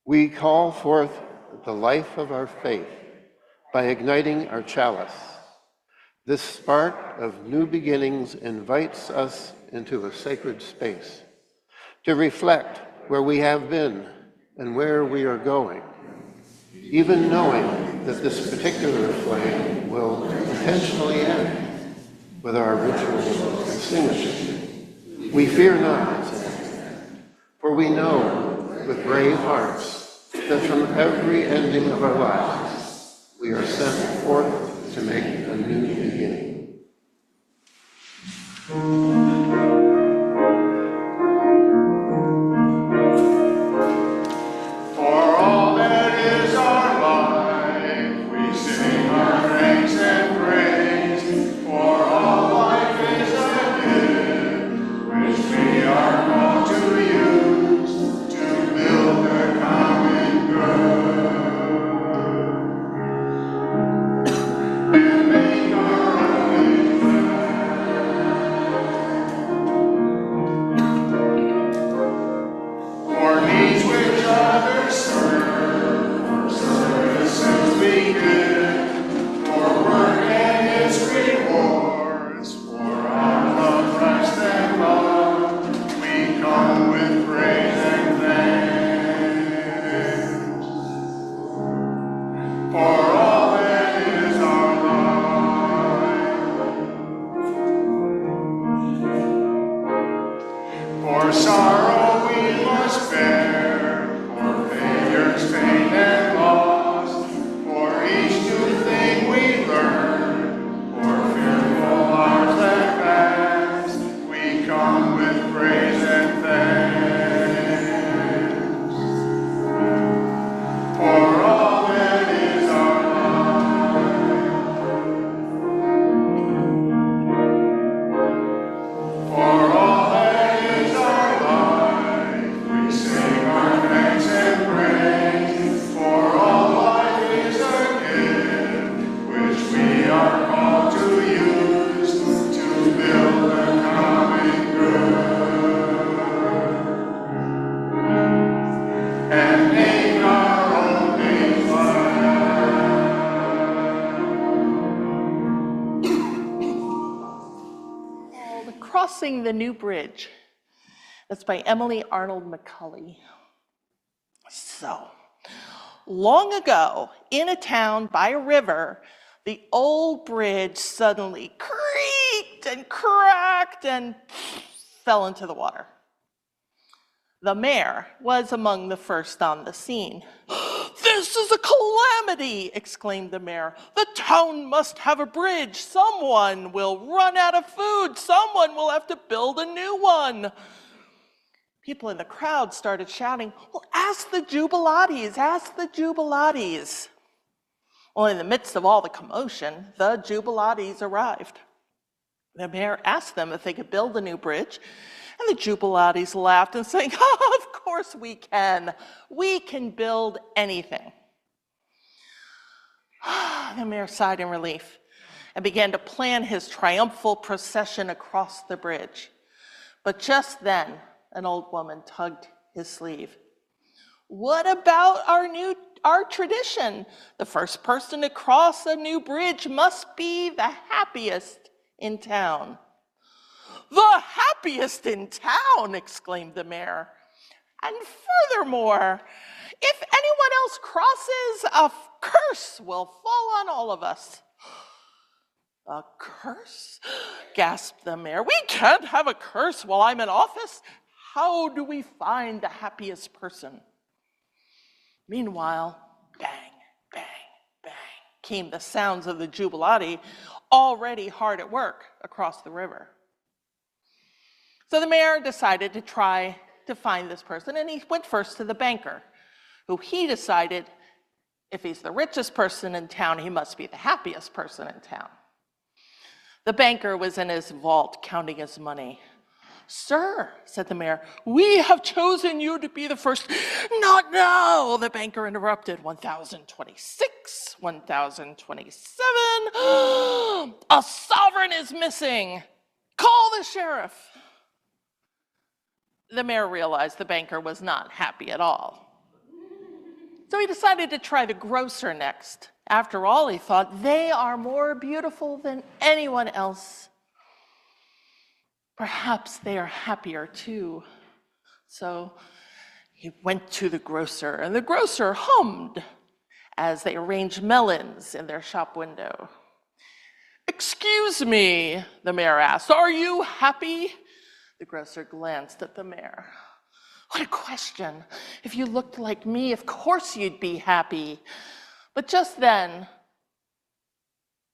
We call forth the life of our faith by igniting our chalice. This spark of new beginnings invites us into a sacred space to reflect where we have been and where we are going, even knowing that this particular flame will intentionally end with our ritual extinguishing. We fear not, for we know with brave hearts that from every ending of our lives, we are sent forth to make a new beginning. Crossing the New Bridge. That's by Emily Arnold McCulley. So, long ago, in a town by a river, the old bridge suddenly creaked and cracked and fell into the water. The mayor was among the first on the scene. "This is a calamity," exclaimed the mayor. "The town must have a bridge. Someone will run out of food. Someone will have to build a new one." People in the crowd started shouting, "Well, ask the Jubilates, ask the Jubilates." Well, in the midst of all the commotion, the Jubilates arrived. The mayor asked them if they could build a new bridge, and the Jubilates laughed and said, "Oh, of course we can. We can build anything." The mayor sighed in relief and began to plan his triumphal procession across the bridge. But just then, an old woman tugged his sleeve. "What about our tradition? The first person to cross a new bridge must be the happiest in town." "The happiest in town!" exclaimed the mayor. "And furthermore, if anyone else crosses, a curse will fall on all of us." "A curse?" gasped the mayor. "We can't have a curse while I'm in office. How do we find the happiest person?" Meanwhile, bang, bang, bang, came the sounds of the Jubilati, already hard at work across the river. So the mayor decided to try to find this person, and he went first to the banker, who he decided, if he's the richest person in town, he must be the happiest person in town. The banker was in his vault counting his money. "Sir," said the mayor, "we have chosen you to be the first." "Not now," the banker interrupted. 1,026, 1,027. "A sovereign is missing. Call the sheriff." The mayor realized the banker was not happy at all. So he decided to try the grocer next. After all, he thought, they are more beautiful than anyone else. Perhaps they are happier too. So he went to the grocer, and the grocer hummed as they arranged melons in their shop window. "Excuse me," the mayor asked, "are you happy?" The grocer glanced at the mayor. "What a question. If you looked like me, of course you'd be happy." But just then,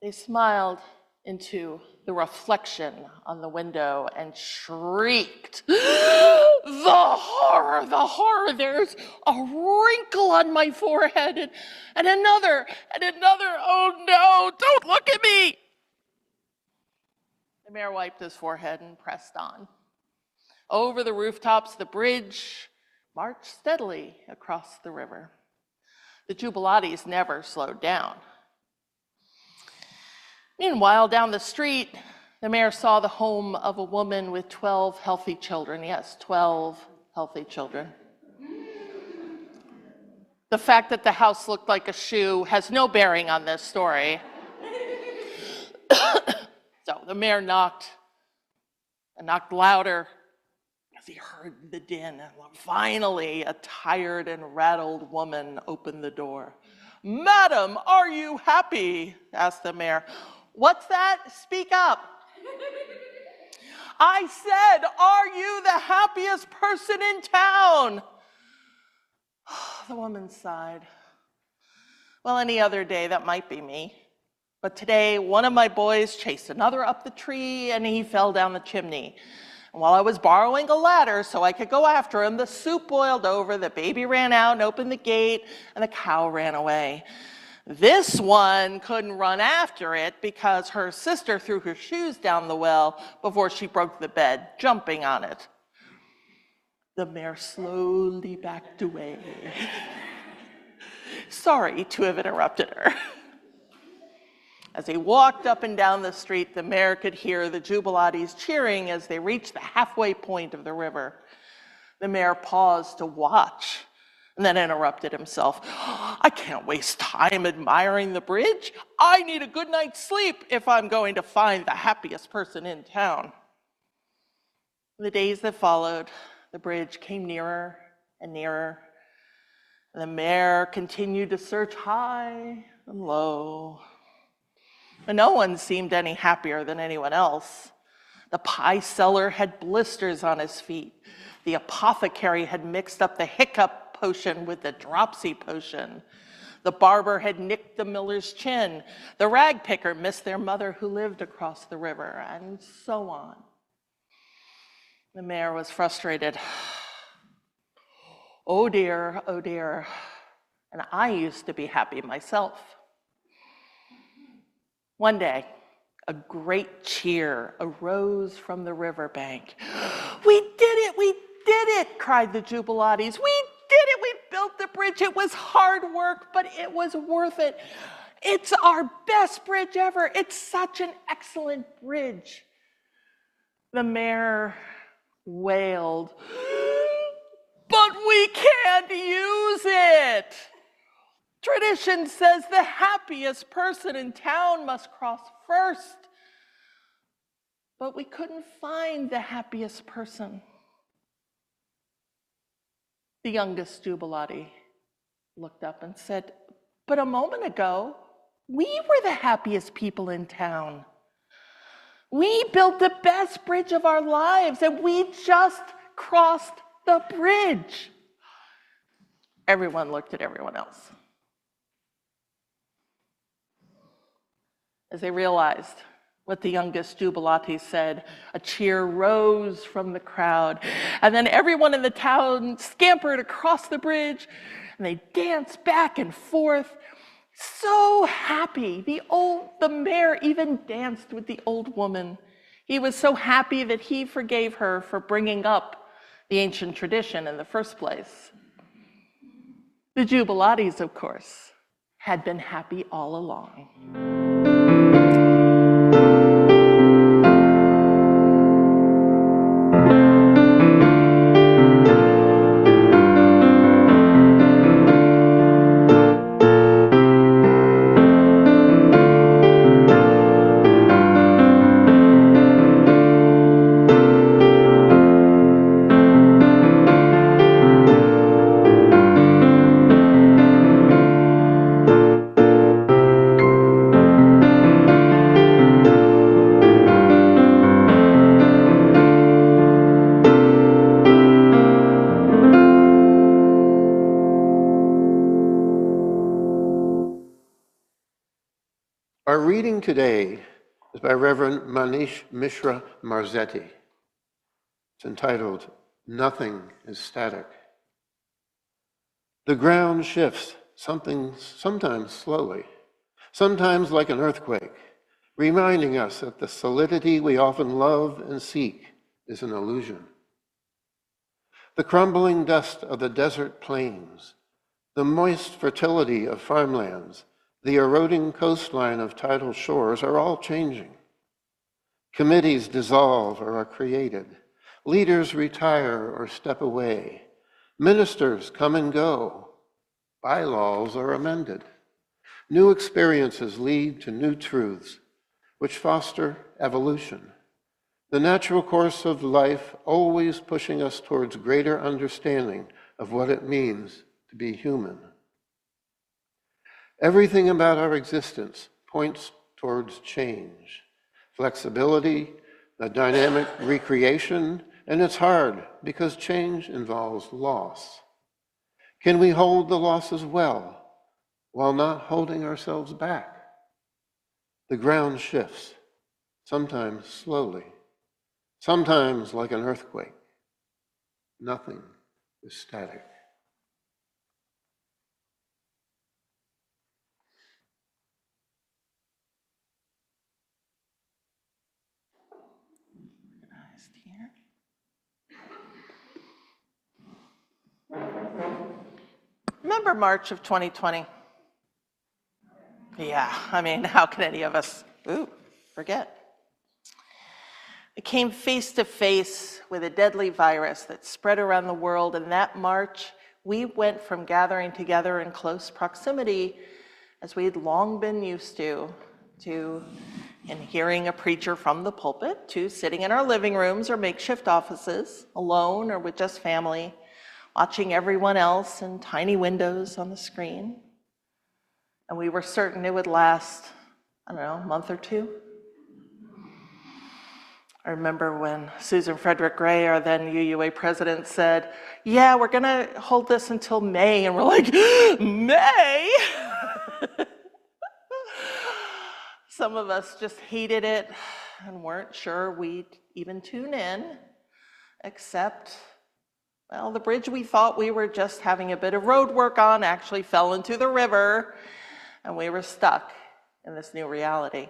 they smiled into the reflection on the window and shrieked, The horror, there's a wrinkle on my forehead and another, oh no, don't look at me." The mayor wiped his forehead and pressed on. Over the rooftops, the bridge marched steadily across the river. The Jubilates never slowed down. Meanwhile, down the street, the mayor saw the home of a woman with 12 healthy children. Yes, 12 healthy children. The fact that the house looked like a shoe has no bearing on this story. So the mayor knocked and knocked louder as he heard the din. Finally, a tired and rattled woman opened the door. "Madam, are you happy?" asked the mayor. "What's that? Speak up." "I said, are you the happiest person in town?" The woman sighed. "Well, any other day, that might be me. But today, one of my boys chased another up the tree, and he fell down the chimney. And while I was borrowing a ladder so I could go after him, the soup boiled over, the baby ran out and opened the gate, and the cow ran away. This one couldn't run after it because her sister threw her shoes down the well before she broke the bed, jumping on it." The mayor slowly backed away. Sorry to have interrupted her. As he walked up and down the street, the mayor could hear the Jubilates cheering as they reached the halfway point of the river. The mayor paused to watch and then interrupted himself. "I can't waste time admiring the bridge. I need a good night's sleep if I'm going to find the happiest person in town." In the days that followed, the bridge came nearer and nearer, and the mayor continued to search high and low. But no one seemed any happier than anyone else. The pie seller had blisters on his feet. The apothecary had mixed up the hiccup potion with the dropsy potion. The barber had nicked the miller's chin. The rag picker missed their mother who lived across the river, and so on. The mayor was frustrated. Oh dear, and I used to be happy myself. One day, a great cheer arose from the riverbank. We did it, cried the Jubilates. We did it, we built the bridge. It was hard work, but it was worth it. It's our best bridge ever. It's such an excellent bridge. The mayor wailed, but we can't use it. Tradition says the happiest person in town must cross first. But we couldn't find the happiest person. The youngest Jubilate looked up and said, but a moment ago, we were the happiest people in town. We built the best bridge of our lives, and we just crossed the bridge. Everyone looked at everyone else. As they realized what the youngest Jubilate said, a cheer rose from the crowd, and then everyone in the town scampered across the bridge, and they danced back and forth, so happy. The mayor even danced with the old woman. He was so happy that he forgave her for bringing up the ancient tradition in the first place. The Jubilates, of course, had been happy all along. Our reading today is by Reverend Manish Mishra Marzetti. It's entitled, Nothing is Static. The ground shifts, sometimes slowly, sometimes like an earthquake, reminding us that the solidity we often love and seek is an illusion. The crumbling dust of the desert plains, the moist fertility of farmlands, the eroding coastline of tidal shores are all changing. Committees dissolve or are created. Leaders retire or step away. Ministers come and go. Bylaws are amended. New experiences lead to new truths, which foster evolution. The natural course of life always pushing us towards greater understanding of what it means to be human. Everything about our existence points towards change, flexibility, a dynamic recreation, and it's hard because change involves loss. Can we hold the losses well while not holding ourselves back? The ground shifts, sometimes slowly, sometimes like an earthquake. Nothing is static. Here. Remember March of 2020? Yeah, I mean, how can any of us, forget? It came face to face with a deadly virus that spread around the world, and that March, we went from gathering together in close proximity, as we had long been used to and hearing a preacher from the pulpit, to sitting in our living rooms or makeshift offices, alone or with just family, watching everyone else in tiny windows on the screen. And we were certain it would last, I don't know, a month or two. I remember when Susan Frederick Gray, our then UUA president, said, yeah, we're gonna hold this until May. And we're like, May? Some of us just hated it and weren't sure we'd even tune in, except, well, the bridge we thought we were just having a bit of road work on actually fell into the river, and we were stuck in this new reality.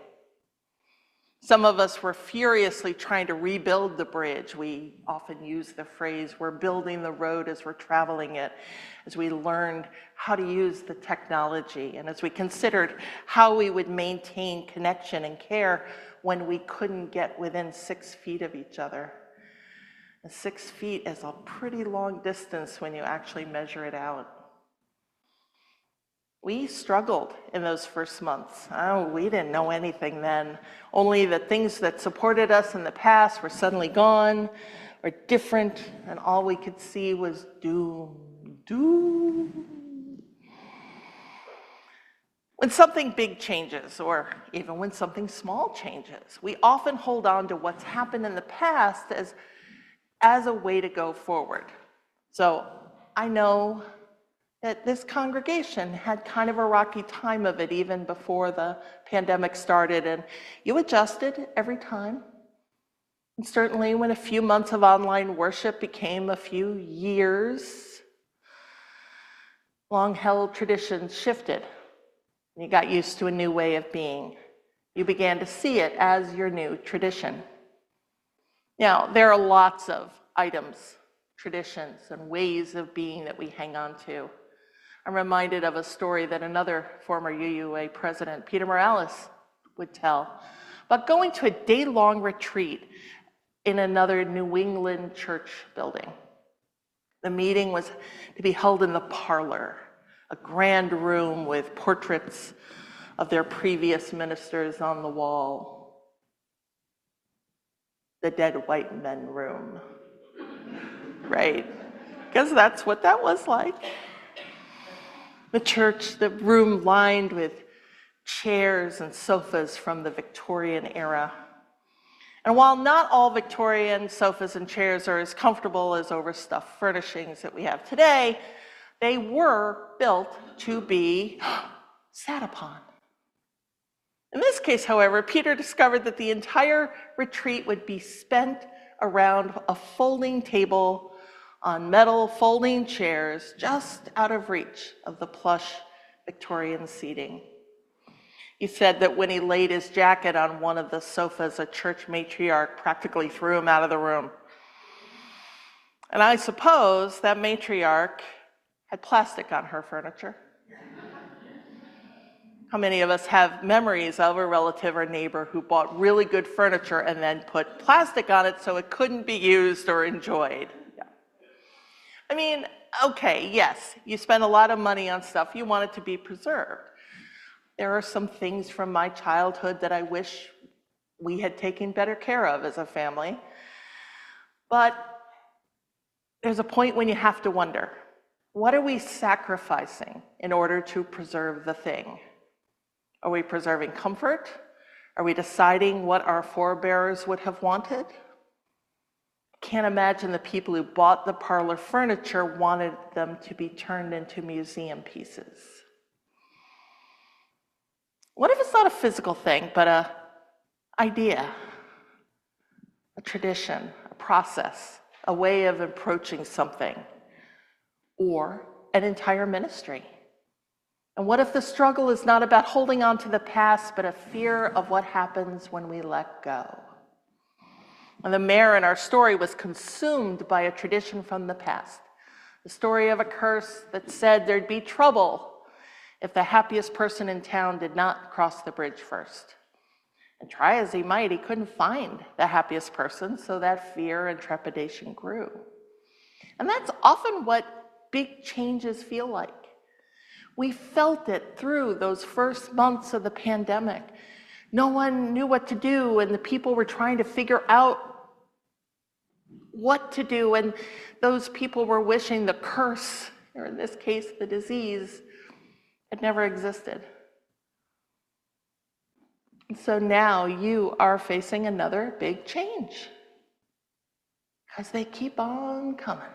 Some of us were furiously trying to rebuild the bridge. We often use the phrase, we're building the road as we're traveling it, as we learned how to use the technology, and as we considered how we would maintain connection and care when we couldn't get within 6 feet of each other. And 6 feet is a pretty long distance when you actually measure it out. We struggled in those first months. We didn't know anything then. Only the things that supported us in the past were suddenly gone or different, and all we could see was doom, doom. When something big changes, or even when something small changes, we often hold on to what's happened in the past as a way to go forward. So I know that this congregation had kind of a rocky time of it even before the pandemic started, and you adjusted every time. And certainly when a few months of online worship became a few years, long-held traditions shifted. You got used to a new way of being. You began to see it as your new tradition. Now, there are lots of items, traditions, and ways of being that we hang on to. I'm reminded of a story that another former UUA president, Peter Morales, would tell about going to a day-long retreat in another New England church building. The meeting was to be held in the parlor, a grand room with portraits of their previous ministers on the wall. The dead white men room, right? Because that's what that was like. The church, the room lined with chairs and sofas from the Victorian era. And while not all Victorian sofas and chairs are as comfortable as overstuffed furnishings that we have today, they were built to be sat upon. In this case, however, Peter discovered that the entire retreat would be spent around a folding table on metal folding chairs just out of reach of the plush Victorian seating. He said that when he laid his jacket on one of the sofas, a church matriarch practically threw him out of the room. And I suppose that matriarch had plastic on her furniture. How many of us have memories of a relative or neighbor who bought really good furniture and then put plastic on it so it couldn't be used or enjoyed? Yeah. I mean, okay, yes, you spend a lot of money on stuff you want it to be preserved. There are some things from my childhood that I wish we had taken better care of as a family. But there's a point when you have to wonder, what are we sacrificing in order to preserve the thing? Are we preserving comfort? Are we deciding what our forebears would have wanted? I can't imagine the people who bought the parlor furniture wanted them to be turned into museum pieces. What if it's not a physical thing, but an idea, a tradition, a process, a way of approaching something, or an entire ministry? And what if the struggle is not about holding on to the past, but a fear of what happens when we let go? And the mayor in our story was consumed by a tradition from the past, the story of a curse that said there'd be trouble if the happiest person in town did not cross the bridge first. And try as he might, he couldn't find the happiest person, so that fear and trepidation grew. And that's often what big changes feel like. We felt it through those first months of the pandemic. No one knew what to do, and the people were trying to figure out what to do, and those people were wishing the curse, or in this case, the disease, had never existed. And so now you are facing another big change, as they keep on coming.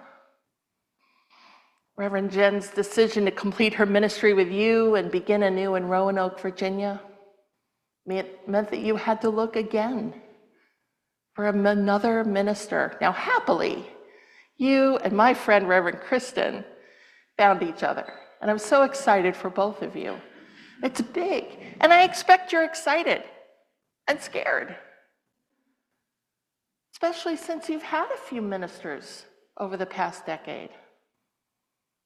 Reverend Jen's decision to complete her ministry with you and begin anew in Roanoke, Virginia, meant that you had to look again for another minister. Now, happily, you and my friend, Reverend Kristen, found each other. And I'm so excited for both of you. It's big. And I expect you're excited and scared, especially since you've had a few ministers over the past decade.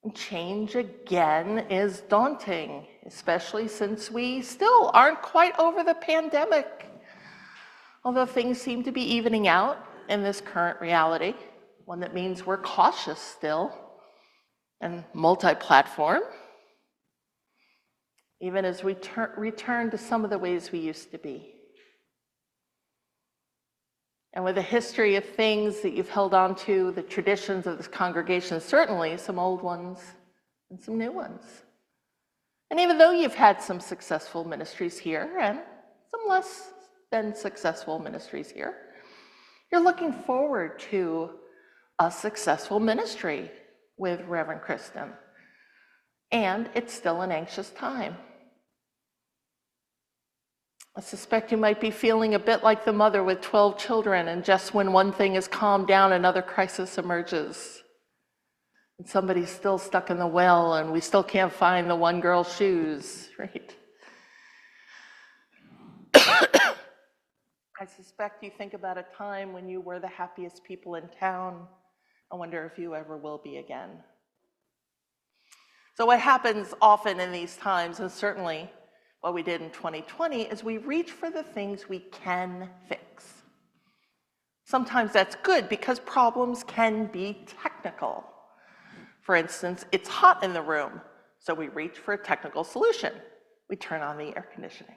And change again is daunting, especially since we still aren't quite over the pandemic. Although things seem to be evening out in this current reality, one that means we're cautious still and multi-platform, even as we return to some of the ways we used to be. And with a history of things that you've held on to, the traditions of this congregation, certainly some old ones and some new ones. And even though you've had some successful ministries here and some less than successful ministries here, you're looking forward to a successful ministry with Reverend Kristen. And it's still an anxious time. I suspect you might be feeling a bit like the mother with 12 children, and just when one thing is calmed down, another crisis emerges. And somebody's still stuck in the well, and we still can't find the one girl's shoes, right? I suspect you think about a time when you were the happiest people in town. I wonder if you ever will be again. So what happens often in these times, and certainly what we did in 2020, is we reach for the things we can fix. Sometimes that's good because problems can be technical. For instance, it's hot in the room, so we reach for a technical solution. We turn on the air conditioning.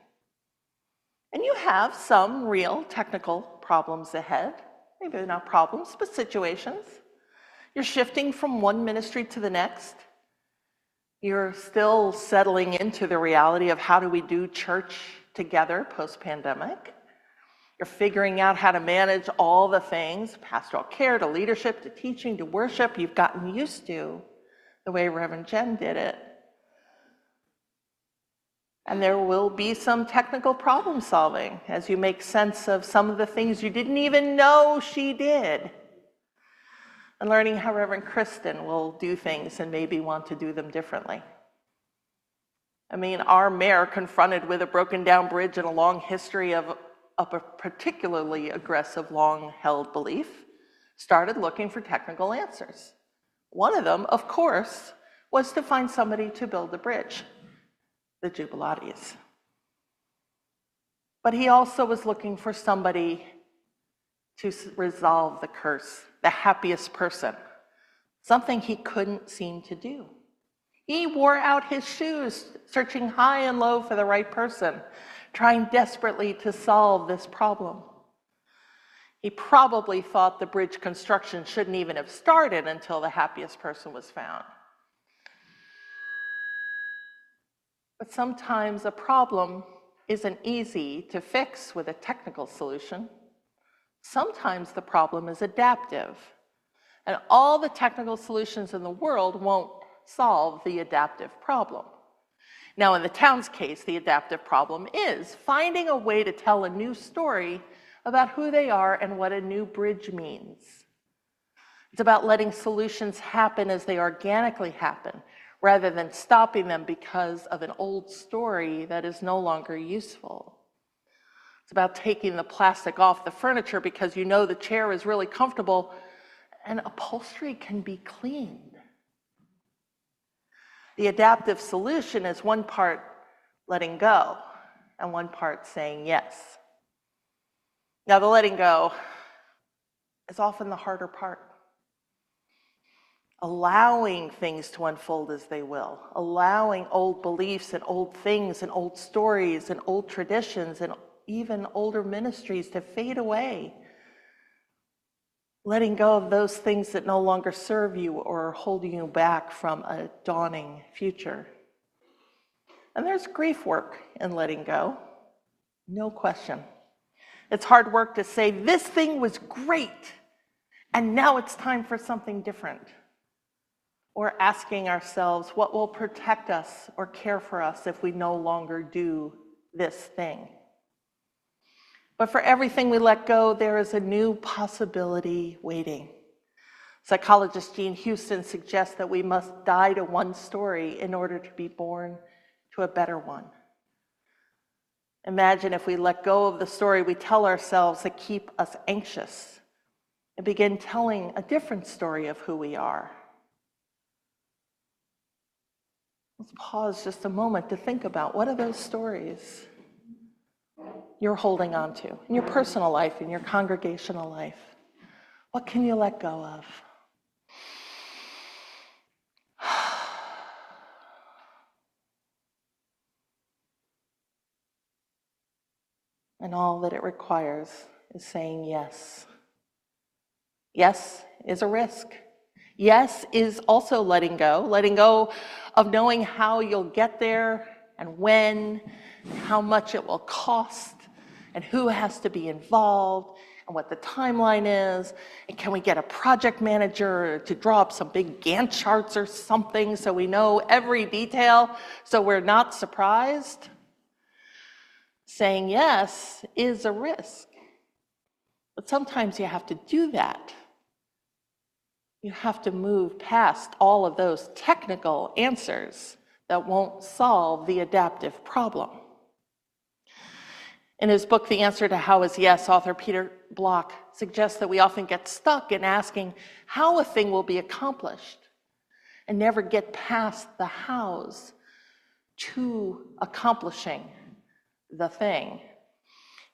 And you have some real technical problems ahead. Maybe they're not problems, but situations. You're shifting from one ministry to the next. You're still settling into the reality of how do we do church together post-pandemic. You're figuring out how to manage all the things, pastoral care to leadership to teaching to worship, you've gotten used to the way Reverend Jen did it. And there will be some technical problem solving as you make sense of some of the things you didn't even know she did. And learning how Reverend Kristen will do things and maybe want to do them differently. I mean, our mayor, confronted with a broken down bridge and a long history of a particularly aggressive, long-held belief, started looking for technical answers. One of them, of course, was to find somebody to build the bridge, the Jubilates. But he also was looking for somebody to resolve the curse, the happiest person, something he couldn't seem to do. He wore out his shoes, searching high and low for the right person, trying desperately to solve this problem. He probably thought the bridge construction shouldn't even have started until the happiest person was found. But sometimes a problem isn't easy to fix with a technical solution. Sometimes the problem is adaptive, and all the technical solutions in the world won't solve the adaptive problem. Now, in the town's case, the adaptive problem is finding a way to tell a new story about who they are and what a new bridge means. It's about letting solutions happen as they organically happen, rather than stopping them because of an old story that is no longer useful. It's about taking the plastic off the furniture because you know the chair is really comfortable and upholstery can be cleaned. The adaptive solution is one part letting go and one part saying yes. Now, the letting go is often the harder part. Allowing things to unfold as they will, allowing old beliefs and old things and old stories and old traditions and even older ministries to fade away. Letting go of those things that no longer serve you or are holding you back from a dawning future. And there's grief work in letting go, no question. It's hard work to say, this thing was great, and now it's time for something different. Or asking ourselves, what will protect us or care for us if we no longer do this thing? But for everything we let go, there is a new possibility waiting. Psychologist Jean Houston suggests that we must die to one story in order to be born to a better one. Imagine if we let go of the story we tell ourselves that keep us anxious and begin telling a different story of who we are. Let's pause just a moment to think about what are those stories you're holding on to in your personal life, in your congregational life. What can you let go of? And all that it requires is saying yes. Yes is a risk. Yes is also letting go of knowing how you'll get there and when, and how much it will cost, and who has to be involved, and what the timeline is, and can we get a project manager to draw up some big Gantt charts or something so we know every detail so we're not surprised? Saying yes is a risk, but sometimes you have to do that. You have to move past all of those technical answers that won't solve the adaptive problem. In his book, The Answer to How is Yes, author Peter Block suggests that we often get stuck in asking how a thing will be accomplished and never get past the hows to accomplishing the thing.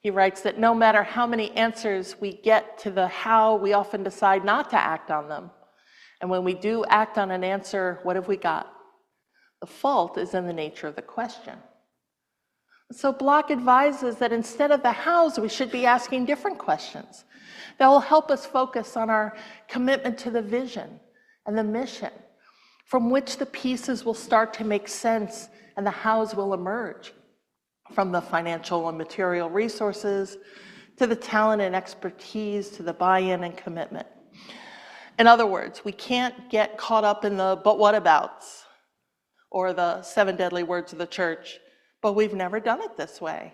He writes that no matter how many answers we get to the how, we often decide not to act on them. And when we do act on an answer, what have we got? The fault is in the nature of the question. So Block advises that instead of the hows, we should be asking different questions that will help us focus on our commitment to the vision and the mission, from which the pieces will start to make sense and the hows will emerge, from the financial and material resources to the talent and expertise to the buy-in and commitment. In other words, we can't get caught up in the but what abouts or the 7 deadly words of the church, But we've never done it this way.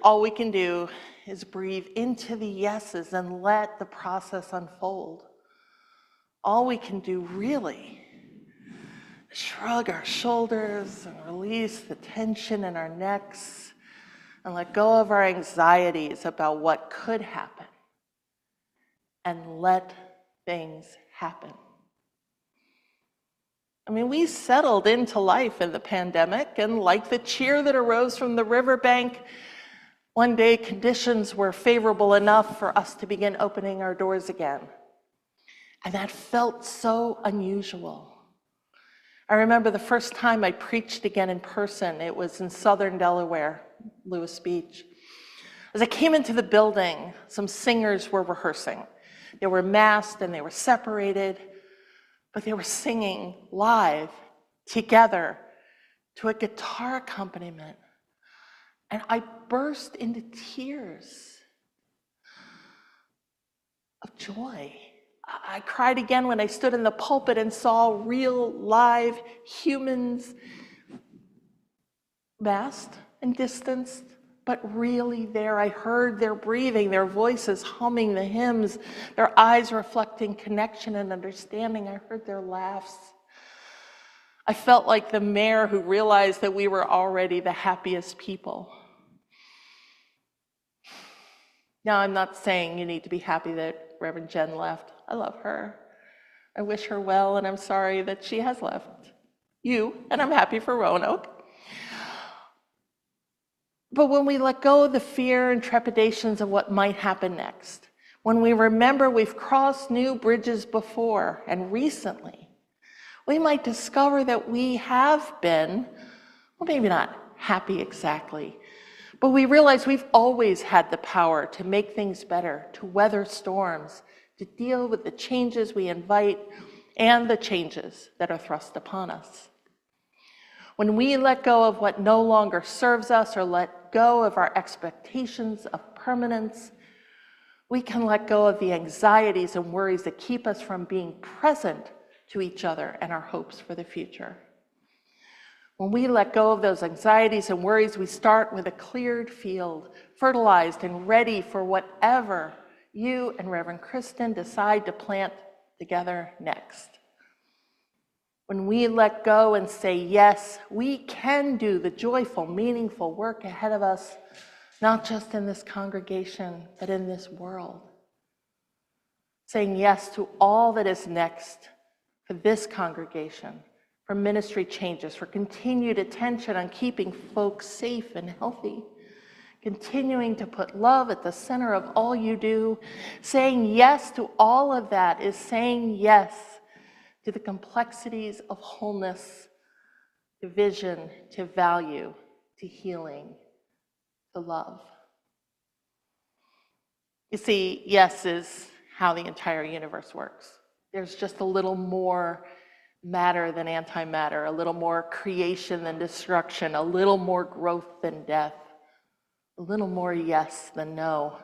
All we can do is breathe into the yeses and let the process unfold. All we can do really is shrug our shoulders and release the tension in our necks and let go of our anxieties about what could happen and let things happen. I mean, we settled into life in the pandemic, and like the cheer that arose from the riverbank, one day conditions were favorable enough for us to begin opening our doors again. And that felt so unusual. I remember the first time I preached again in person. It was in southern Delaware, Lewis Beach. As I came into the building, some singers were rehearsing. They were masked and they were separated, but they were singing live together to a guitar accompaniment. And I burst into tears of joy. I cried again when I stood in the pulpit and saw real, live humans, masked and distanced, but really there. I heard their breathing, their voices humming the hymns, their eyes reflecting connection and understanding. I heard their laughs. I felt like the mayor who realized that we were already the happiest people. Now, I'm not saying you need to be happy that Reverend Jen left. I love her. I wish her well, and I'm sorry that she has left you, and I'm happy for Roanoke. But when we let go of the fear and trepidations of what might happen next, when we remember we've crossed new bridges before and recently, we might discover that we have been, well, maybe not happy exactly, but we realize we've always had the power to make things better, to weather storms, to deal with the changes we invite and the changes that are thrust upon us. When we let go of what no longer serves us or let go of our expectations of permanence, we can let go of the anxieties and worries that keep us from being present to each other and our hopes for the future. When we let go of those anxieties and worries, we start with a cleared field, fertilized and ready for whatever you and Reverend Kristen decide to plant together next. When we let go and say yes, we can do the joyful, meaningful work ahead of us, not just in this congregation, but in this world. Saying yes to all that is next for this congregation, for ministry changes, for continued attention on keeping folks safe and healthy, continuing to put love at the center of all you do. Saying yes to all of that is saying yes to the complexities of wholeness, to vision, to value, to healing, to love. You see, yes is how the entire universe works. There's just a little more matter than antimatter, a little more creation than destruction, a little more growth than death, a little more yes than no.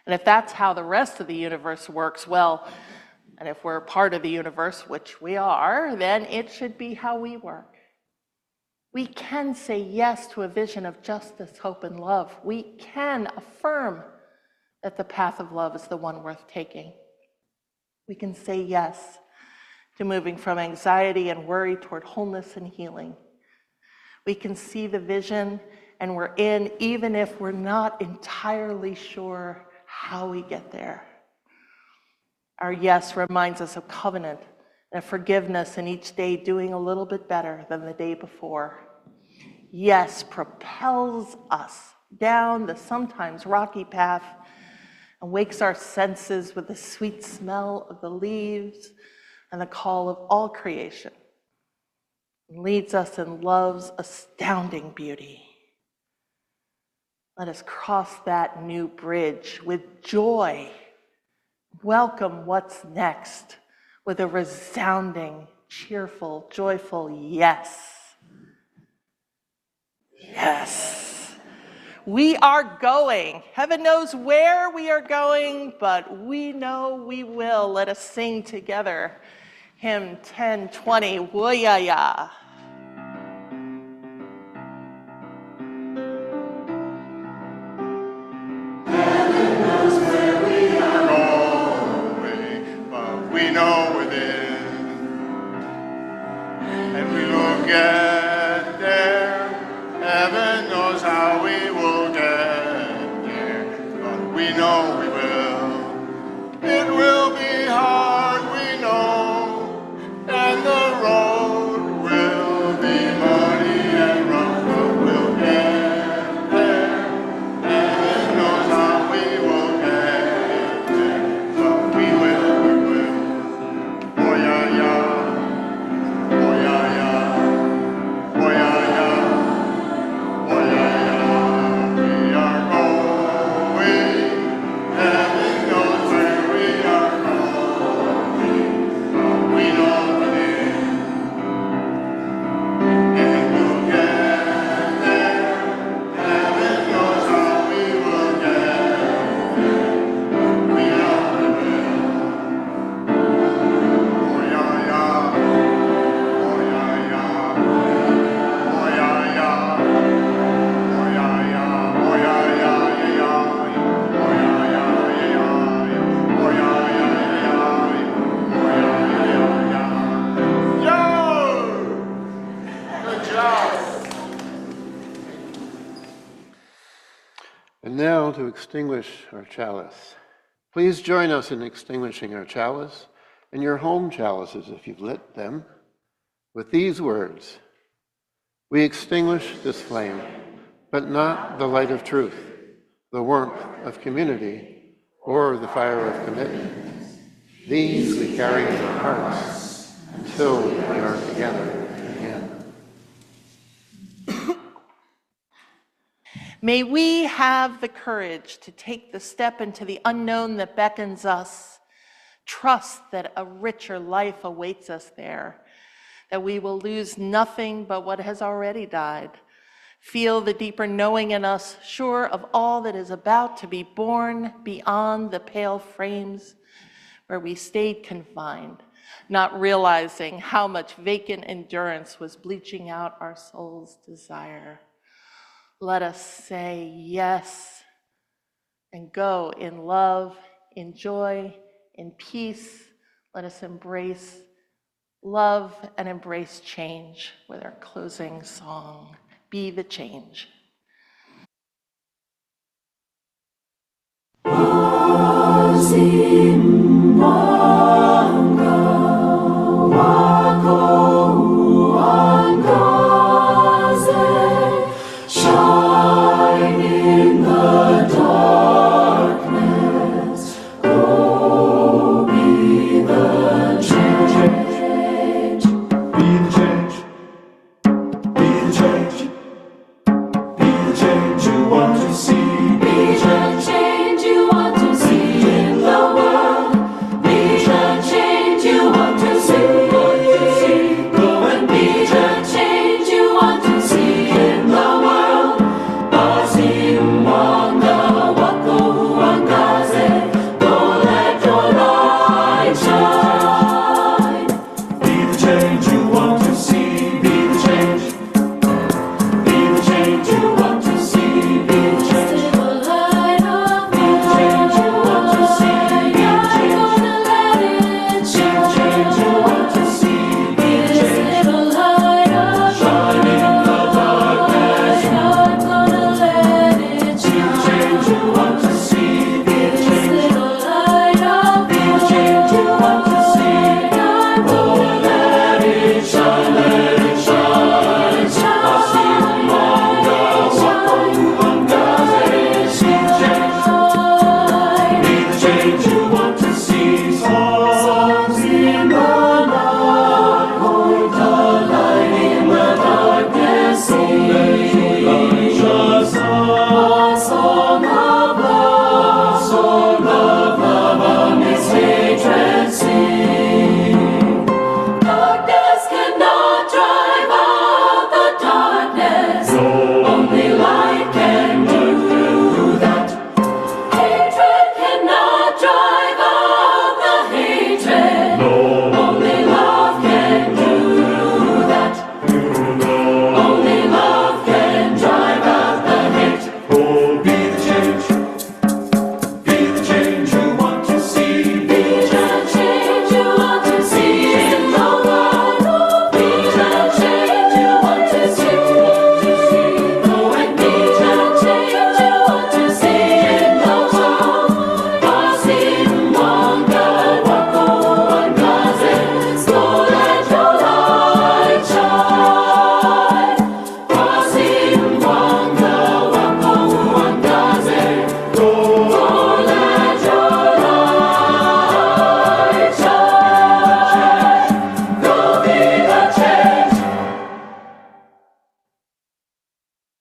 And if that's how the rest of the universe works, well, and if we're part of the universe, which we are, then it should be how we work. We can say yes to a vision of justice, hope, and love. We can affirm that the path of love is the one worth taking. We can say yes to moving from anxiety and worry toward wholeness and healing. We can see the vision and we're in, even if we're not entirely sure how we get there. Our yes reminds us of covenant and forgiveness, and each day doing a little bit better than the day before. Yes propels us down the sometimes rocky path and wakes our senses with the sweet smell of the leaves and the call of all creation, and leads us in love's astounding beauty. Let us cross that new bridge with joy. Welcome what's next with a resounding, cheerful, joyful yes. Yes. We are going. Heaven knows where we are going, but we know we will. Let us sing together. Hymn 1020, Woo-ya-ya. and we will get there. Heaven knows how we will get there, but we know we will. It will be hard, we know, and the road will be muddy and rough, but we'll get there. Heaven knows how we will get there, but we will. Oh yeah, yeah, oh yeah, yeah, oh yeah, yeah, oh yeah, yeah. We are going. Heaven knows where we are going, but we know it is, and we'll get there. Heaven knows how we will get there. We know we will. Oh yeah, yeah. Oh yeah, yeah. Oh yeah, yeah. Oh yeah, yeah. Oh yeah, yeah, yeah, yeah. Oh yeah, yeah, yeah, yeah. Oh yeah, yeah, yeah, yeah. Oh yeah, yeah, yeah, yeah. Yo! Good job. And now to extinguish our chalice. Please join us in extinguishing our chalice and your home chalices if you've lit them with these words. We extinguish this flame, but not the light of truth, the warmth of community, or the fire of commitment. These we carry in our hearts until we are together again. May we have the courage to take the step into the unknown that beckons us, trust that a richer life awaits us there, that we will lose nothing but what has already died, feel the deeper knowing in us, sure of all that is about to be born beyond the pale frames where we stayed confined, not realizing how much vacant endurance was bleaching out our soul's desire. Let us say yes and go in love, in joy, in peace. Let us embrace love and embrace change with our closing song, Be the Change. Change you